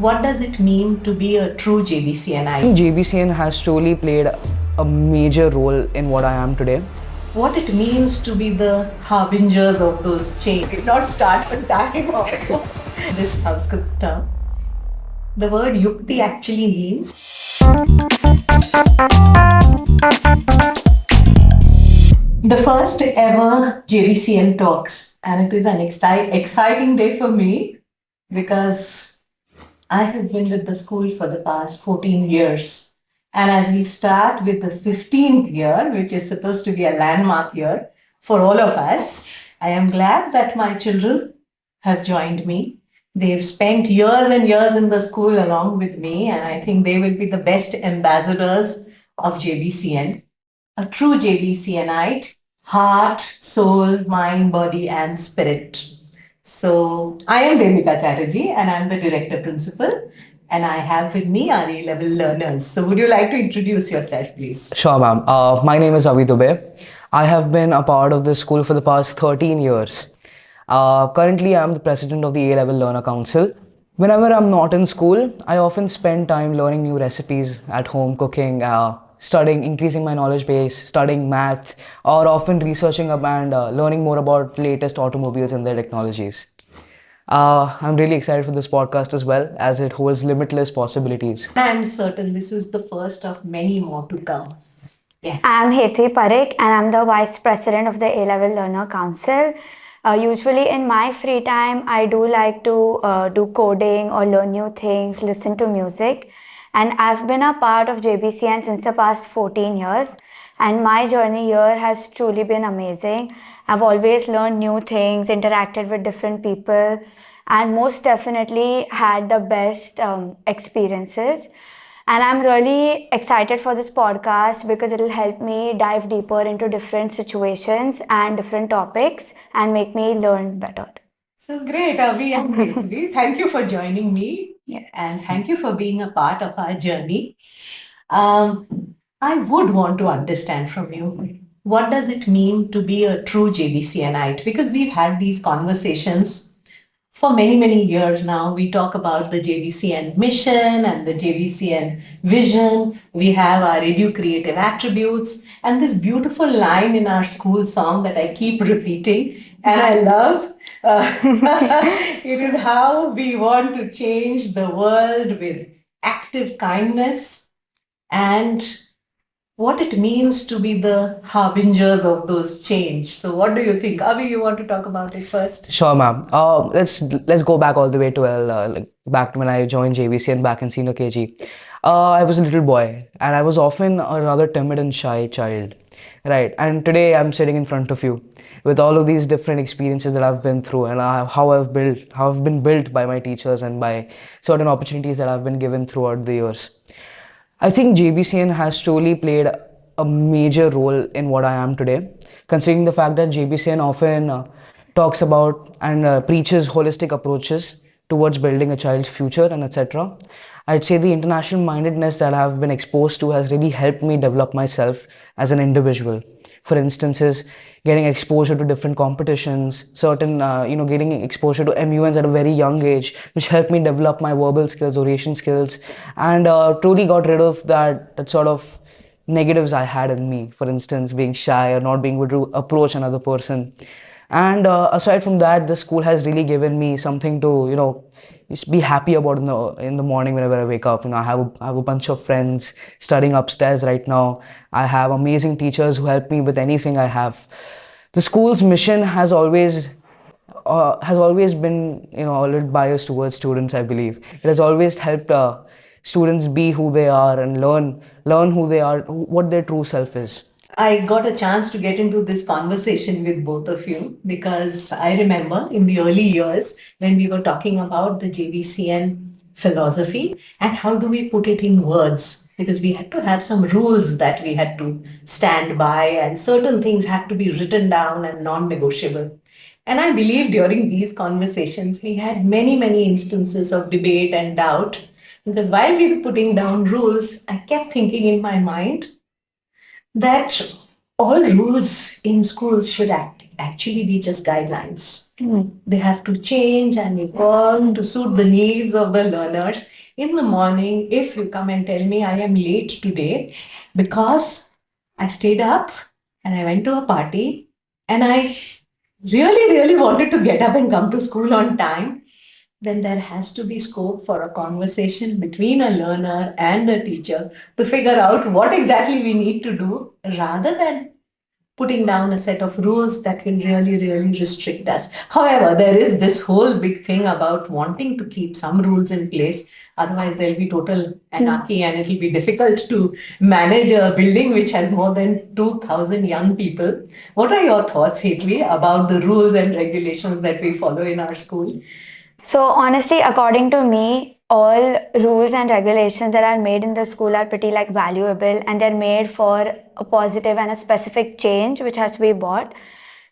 What does it mean to be a true I JBCNI? think JBCN has truly played a major role in what I am today. What it means to be the harbingers of those change. Did not start attacking also. This Sanskrit term. The word yukti actually means the first ever JBCN Talks. And it is an exciting day for me because I have been with the school for the past 14 years. And as we start with the 15th year, which is supposed to be a landmark year for all of us, I am glad that my children have joined me. They've spent years and years in the school along with me, and I think they will be the best ambassadors of JBCN. A true JBCNite, heart, soul, mind, body, and spirit. So I am Debika Chatterji and I'm the director principal, and I have with me our A-level learners. So would you like to introduce yourself, please? Sure, ma'am. My name is Avi Dubey. I have been a part of this school for the past 13 years. Currently, I'm the president of the A-Level Learner Council. Whenever I'm not in school, I often spend time learning new recipes at home, cooking, studying, increasing my knowledge base, studying math, or often researching up and learning more about latest automobiles and their technologies. I'm really excited for this podcast as well, as it holds limitless possibilities. I'm certain this is the first of many more to come. Yeah. I'm Hetvi Parikh and I'm the Vice President of the A-Level Learner Council. Usually in my free time, I do like to do coding or learn new things, listen to music. And I've been a part of JBCN since the past 14 years. And my journey here has truly been amazing. I've always learned new things, interacted with different people, and most definitely had the best experiences. And I'm really excited for this podcast because it'll help me dive deeper into different situations and different topics and make me learn better. So great, Avi and Hetvi. Thank you for joining me. Yeah. And thank you for being a part of our journey. I would want to understand from you, what does it mean to be a true JBCNite? Because we've had these conversations for many, many years now. We talk about the JBCN mission and the JBCN vision. We have our edu creative attributes and this beautiful line in our school song that I keep repeating and I love. It is how we want to change the world with active kindness and what it means to be the harbingers of those change. So, what do you think, Avi? You want to talk about it first? Sure, ma'am. Let's go back all the way to back to when I joined JVCN back in senior KG. I was a little boy, and I was often a rather timid and shy child, right? And today I'm sitting in front of you with all of these different experiences that I've been through, and how I've been built by my teachers and by certain opportunities that I've been given throughout the years. I think JBCN has truly played a major role in what I am today, considering the fact that JBCN often talks about and preaches holistic approaches towards building a child's future and etc. I'd say the international mindedness that I've been exposed to has really helped me develop myself as an individual. For instances, getting exposure to different competitions, getting exposure to MUNs at a very young age, which helped me develop my verbal skills, oration skills, and truly got rid of that sort of negatives I had in me. For instance, being shy or not being able to approach another person. And aside from that, the school has really given me something to, just be happy about in the morning whenever I wake up. I have a bunch of friends studying upstairs right now. I have amazing teachers who help me with anything I have. The school's mission has always been, a little biased towards students, I believe. It has always helped students be who they are and learn who they are, what their true self is. I got a chance to get into this conversation with both of you because I remember in the early years when we were talking about the JVCN philosophy and how do we put it in words, because we had to have some rules that we had to stand by and certain things had to be written down and non-negotiable. And I believe during these conversations, we had many, many instances of debate and doubt because while we were putting down rules, I kept thinking in my mind that all rules in schools should actually be just guidelines. They have to change and evolve to suit the needs of the learners. In the morning, if you come and tell me I am late today because I stayed up and I went to a party and I really wanted to get up and come to school on time, then there has to be scope for a conversation between a learner and the teacher to figure out what exactly we need to do rather than putting down a set of rules that will really restrict us. However, there is this whole big thing about wanting to keep some rules in place. Otherwise, there'll be total anarchy and it'll be difficult to manage a building which has more than 2,000 young people. What are your thoughts, Hetvi, about the rules and regulations that we follow in our school? So honestly, according to me, all rules and regulations that are made in the school are pretty like valuable, and they're made for a positive and a specific change which has to be brought.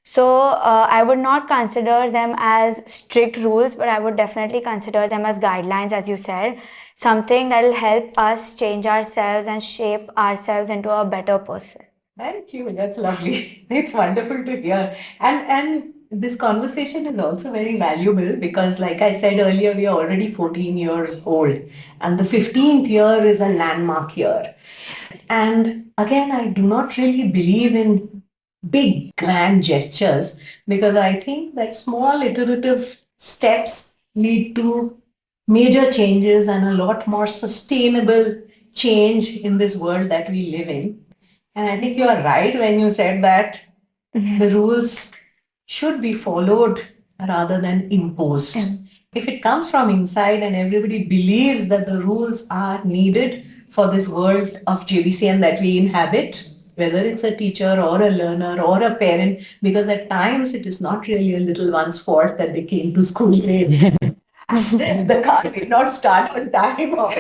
So I would not consider them as strict rules, but I would definitely consider them as guidelines, as you said, something that will help us change ourselves and shape ourselves into a better person. Thank you. That's lovely. It's wonderful to hear. And this conversation is also very valuable because, like I said earlier, we are already 14 years old, and the 15th year is a landmark year. And again, I do not really believe in big, grand gestures because I think that small iterative steps lead to major changes and a lot more sustainable change in this world that we live in. And I think you are right when you said that the rules should be followed rather than imposed. If it comes from inside and everybody believes that the rules are needed for this world of JBCN that we inhabit, whether it's a teacher or a learner or a parent, because at times it is not really a little one's fault that they came to school late. The car did not start on time or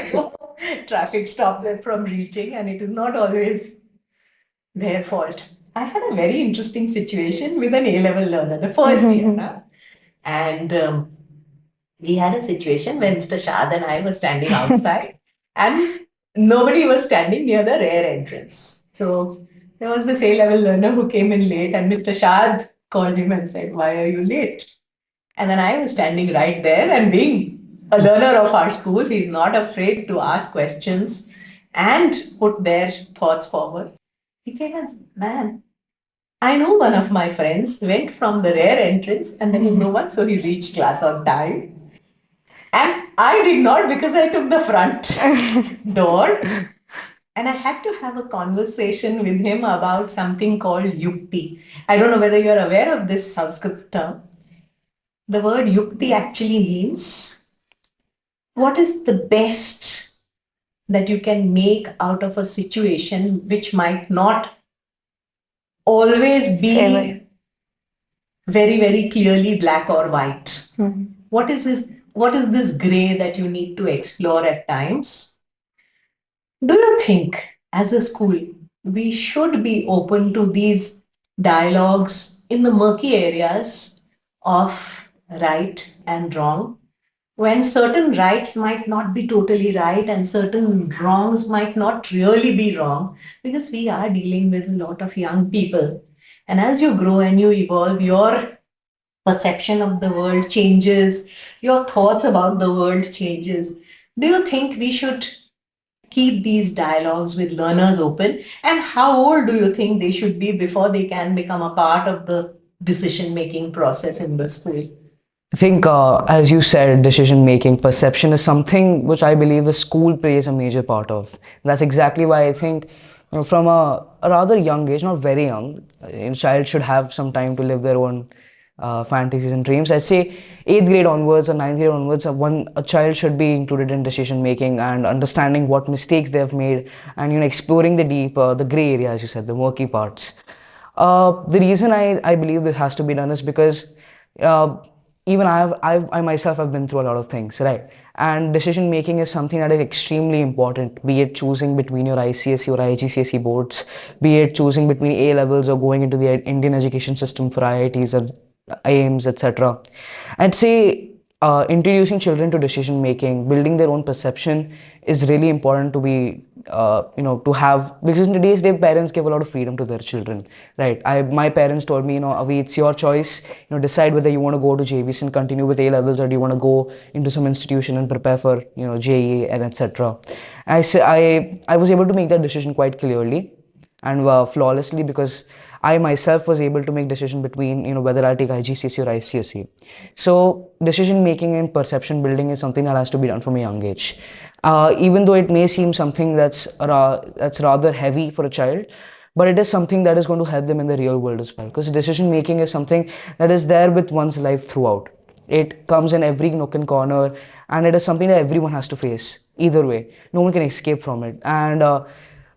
traffic stopped them from reaching, and it is not always their fault. I had a very interesting situation with an A-level learner, the first year. Na? And we had a situation where Mr. Shad and I were standing outside and nobody was standing near the rear entrance. So there was this A-level learner who came in late and Mr. Shad called him and said, "Why are you late?" And then I was standing right there, and being a learner of our school, he's not afraid to ask questions and put their thoughts forward. He came and said, "Man, I know one of my friends went from the rear entrance and there was no one, so he reached class on time. And I did not because I took the front door." And I had to have a conversation with him about something called yukti. I don't know whether you're aware of this Sanskrit term. The word yukti actually means what is the best that you can make out of a situation which might not always be very clearly black or white. What is this gray that you need to explore at times? Do you think as a school we should be open to these dialogues in the murky areas of right and wrong, when certain rights might not be totally right and certain wrongs might not really be wrong, because we are dealing with a lot of young people. And as you grow and you evolve, your perception of the world changes, your thoughts about the world changes. Do you think we should keep these dialogues with learners open? And how old do you think they should be before they can become a part of the decision-making process in the school? I think, as you said, decision making, perception is something which I believe the school plays a major part of. That's exactly why I think, from a rather young age, not very young, a child should have some time to live their own fantasies and dreams. I'd say 8th grade onwards or 9th grade onwards, a child should be included in decision making and understanding what mistakes they've made, and exploring the deep, the gray area, as you said, the murky parts. The reason I believe this has to be done is because even I myself have been through a lot of things, right? And decision making is something that is extremely important, be it choosing between your ICSE or IGCSE boards, be it choosing between A levels or going into the Indian education system for IITs or AIMS, etc. I'd say introducing children to decision making, building their own perception is really important to be to have, because in today's day parents give a lot of freedom to their children, right? My parents told me, Avi, it's your choice, decide whether you want to go to JBC and continue with A levels, or do you want to go into some institution and prepare for JE and etc. I was able to make that decision quite clearly and flawlessly, because I myself was able to make decision between whether I'll take IGCSE or ICSE. So decision making and perception building is something that has to be done from a young age. Even though it may seem something that's rather heavy for a child, but it is something that is going to help them in the real world as well. Because decision making is something that is there with one's life throughout. It comes in every nook and corner, and it is something that everyone has to face. Either way, no one can escape from it. And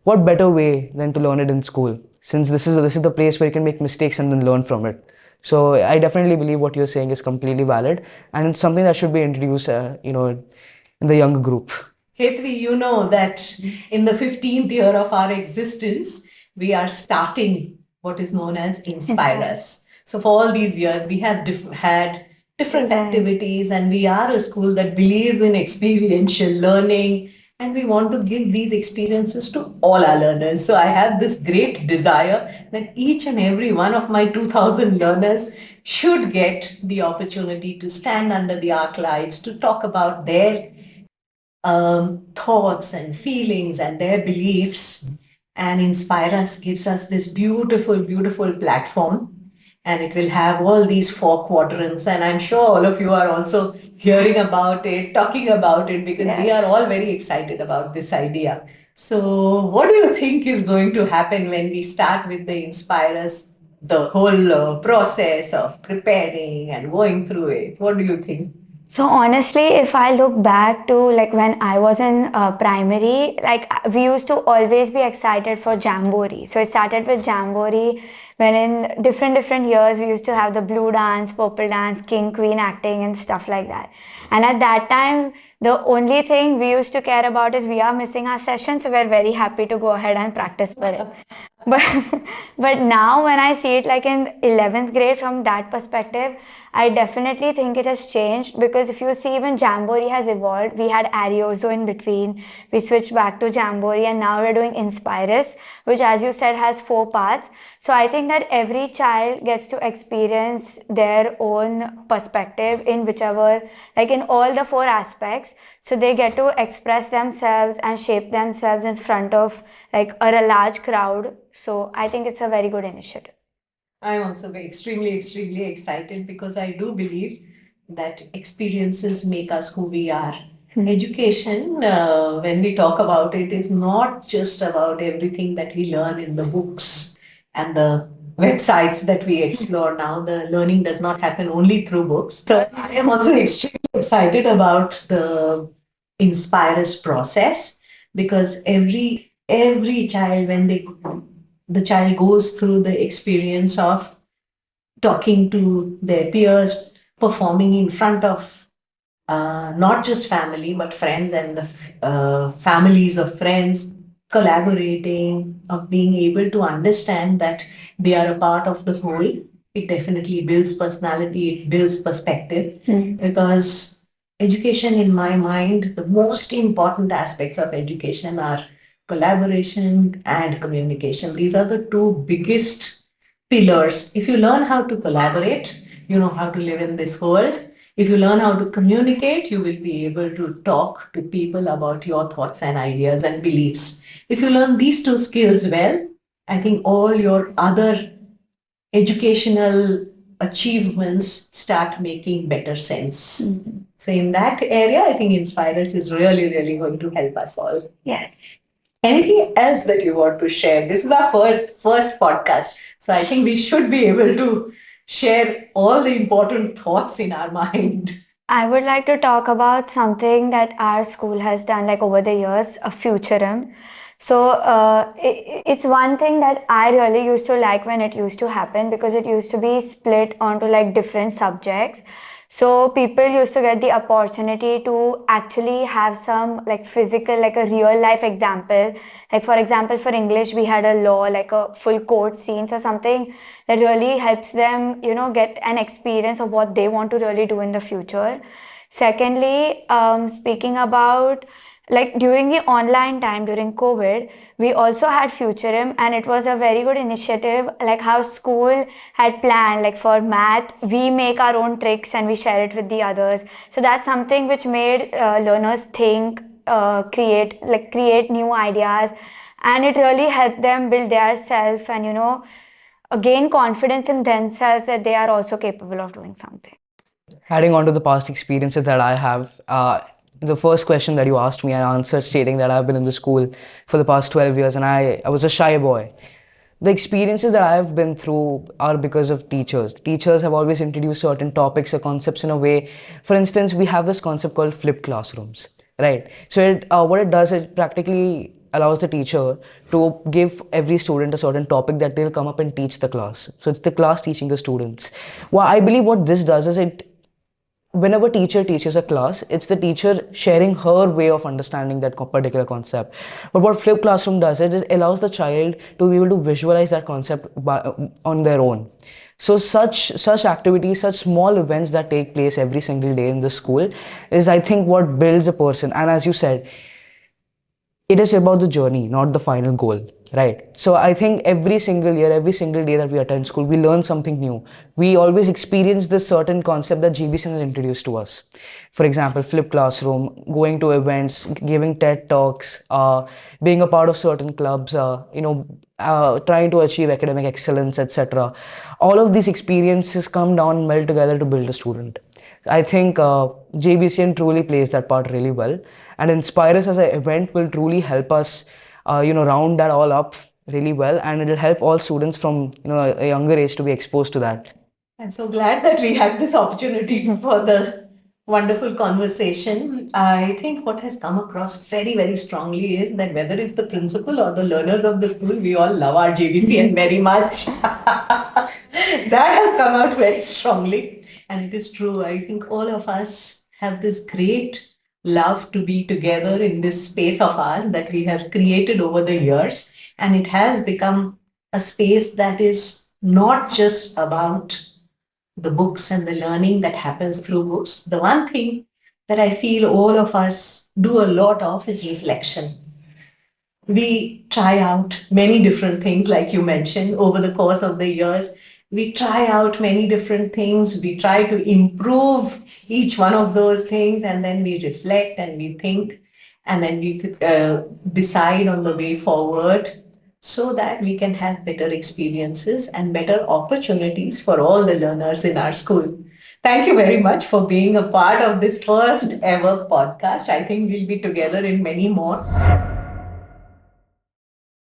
what better way than to learn it in school? Since this is the place where you can make mistakes and then learn from it. So I definitely believe what you're saying is completely valid, and it's something that should be introduced, in the younger group. Hetvi, you know that in the 15th year of our existence, we are starting what is known as Inspire Us. So for all these years, we have had different activities, and we are a school that believes in experiential learning, and we want to give these experiences to all our learners. So I have this great desire that each and every one of my 2000 learners should get the opportunity to stand under the arc lights, to talk about their thoughts and feelings and their beliefs. And Inspire Us gives us this beautiful, beautiful platform. And it will have all these 4 quadrants. And I'm sure all of you are also hearing about it, talking about it, because we are all very excited about this idea. So, what do you think is going to happen when we start with the Inspire Us, the whole process of preparing and going through it? What do you think? So honestly, if I look back to like when I was in primary, like we used to always be excited for Jamboree. So it started with Jamboree when in different years we used to have the blue dance, purple dance, king, queen acting and stuff like that. And at that time, the only thing we used to care about is we are missing our session, so we're very happy to go ahead and practice for it. But but now when I see it like in 11th grade from that perspective, I definitely think it has changed, because if you see even Jamboree has evolved. We had Arioso in between, we switched back to Jamboree, and now we're doing Inspire Us, which as you said has 4 parts. So I think that every child gets to experience their own perspective in whichever, like in all the 4 aspects. So they get to express themselves and shape themselves in front of like a large crowd. So I think it's a very good initiative. I'm also extremely, extremely excited, because I do believe that experiences make us who we are. Education, when we talk about it, is not just about everything that we learn in the books and the websites that we explore now. The learning does not happen only through books. So I am also extremely excited about the Inspire Us process, because every child, when the child goes through the experience of talking to their peers, performing in front of not just family but friends and the families of friends, collaborating, of being able to understand that they are a part of the whole. It definitely builds personality, it builds perspective, because education, in my mind, the most important aspects of education are collaboration and communication. These are the 2 biggest pillars. If you learn how to collaborate, you know how to live in this world. If you learn how to communicate, you will be able to talk to people about your thoughts and ideas and beliefs. If you learn these 2 skills well, I think all your other educational achievements start making better sense. So in that area, I think Inspire Us is really, really going to help us all. Yes. Anything else that you want to share? This is our first podcast. So I think we should be able to share all the important thoughts in our mind. I would like to talk about something that our school has done like over the years, a Futurum. So it's one thing that I really used to like when it used to happen, because it used to be split onto like different subjects. So people used to get the opportunity to actually have some like physical, like a real life example. Like for example, for English, we had a law, like a full court scenes or something that really helps them, get an experience of what they want to really do in the future. Secondly, speaking about like during the online time during COVID, we also had Futurim, and it was a very good initiative. Like how school had planned, like for math, we make our own tricks and we share it with the others. So that's something which made learners think, create new ideas, and it really helped them build their self and gain confidence in themselves that they are also capable of doing something. Adding on to the past experiences that I have, the first question that you asked me, I answered stating that I've been in the school for the past 12 years and I was a shy boy. The experiences that I've been through are because of teachers. Teachers have always introduced certain topics or concepts in a way. For instance, we have this concept called flipped classrooms, right? So what it does, it practically allows the teacher to give every student a certain topic that they'll come up and teach the class. So it's the class teaching the students. Well, I believe what this does is whenever teacher teaches a class, it's the teacher sharing her way of understanding that particular concept. But what flipped classroom does is it allows the child to be able to visualize that concept on their own. So such activities, such small events that take place every single day in the school is, I think, what builds a person. And as you said, it is about the journey, not the final goal, right? So I think every single year, every single day that we attend school, we learn something new. We always experience this certain concept that JBCN has introduced to us. For example, flipped classroom, going to events, giving TED talks, being a part of certain clubs, trying to achieve academic excellence, etc. All of these experiences come down, meld together to build a student. I think JBCN truly plays that part really well, and Inspire Us as an event will truly help us, round that all up really well, and it will help all students from a younger age to be exposed to that. I'm so glad that we had this opportunity for the wonderful conversation. I think what has come across very, very strongly is that whether it's the principal or the learners of the school, we all love our JBCN very much. That has come out very strongly. And it is true. I think all of us have this great love to be together in this space of ours that we have created over the years. And it has become a space that is not just about the books and the learning that happens through books. The one thing that I feel all of us do a lot of is reflection. We try out many different things, like you mentioned, over the course of the years. We try out many different things. We try to improve each one of those things, and then we reflect and we think, and then we decide on the way forward so that we can have better experiences and better opportunities for all the learners in our school. Thank you very much for being a part of this first ever podcast. I think we'll be together in many more.